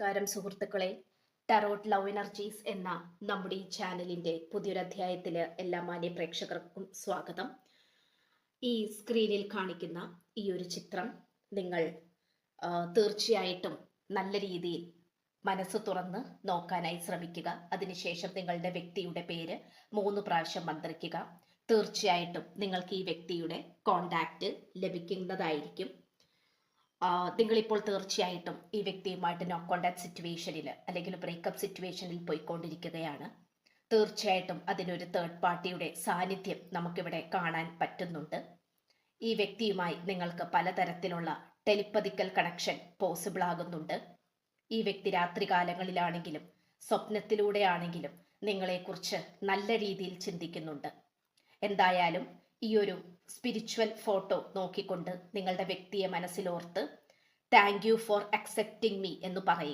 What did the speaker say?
നമസ്കാരം സുഹൃത്തുക്കളെ. Tarot love energies എന്ന നമ്മുടെ ഈ ചാനലിന്റെ പുതിയൊരു അധ്യായത്തിൽ എല്ലാ മാന്യ പ്രേക്ഷകർക്കും സ്വാഗതം. ഈ സ്ക്രീനിൽ കാണിക്കുന്ന ഈ ഒരു ചിത്രം നിങ്ങൾ തീർച്ചയായിട്ടും നല്ല രീതിയിൽ മനസ്സ് തുറന്ന് നോക്കാനായി ശ്രമിക്കുക. അതിനുശേഷം നിങ്ങളുടെ വ്യക്തിയുടെ പേര് 3 പ്രാവശ്യം മന്ത്രിക്കുക. തീർച്ചയായിട്ടും നിങ്ങൾക്ക് ഈ വ്യക്തിയുടെ കോണ്ടാക്റ്റ് ലഭിക്കുന്നതായിരിക്കും. നിങ്ങളിപ്പോൾ തീർച്ചയായിട്ടും ഈ വ്യക്തിയുമായിട്ട് നോ കോണ്ടാക്ട് സിറ്റുവേഷനിൽ അല്ലെങ്കിൽ ബ്രേക്കപ്പ് സിറ്റുവേഷനിൽ പോയിക്കൊണ്ടിരിക്കുകയാണ്. തീർച്ചയായിട്ടും അതിനൊരു തേർഡ് പാർട്ടിയുടെ സാന്നിധ്യം നമുക്കിവിടെ കാണാൻ പറ്റുന്നുണ്ട്. ഈ വ്യക്തിയുമായി നിങ്ങൾക്ക് പലതരത്തിലുള്ള ടെലിപ്പതിക്കൽ കണക്ഷൻ പോസിബിൾ ആകുന്നുണ്ട്. ഈ വ്യക്തി രാത്രികാലങ്ങളിലാണെങ്കിലും സ്വപ്നത്തിലൂടെയാണെങ്കിലും നിങ്ങളെക്കുറിച്ച് നല്ല രീതിയിൽ ചിന്തിക്കുന്നുണ്ട്. എന്തായാലും ഈ ഒരു സ്പിരിച്വൽ ഫോട്ടോ നോക്കിക്കൊണ്ട് നിങ്ങളുടെ വ്യക്തിയെ മനസ്സിലോർത്ത് thank you for accepting me എന്ന് പറയുക.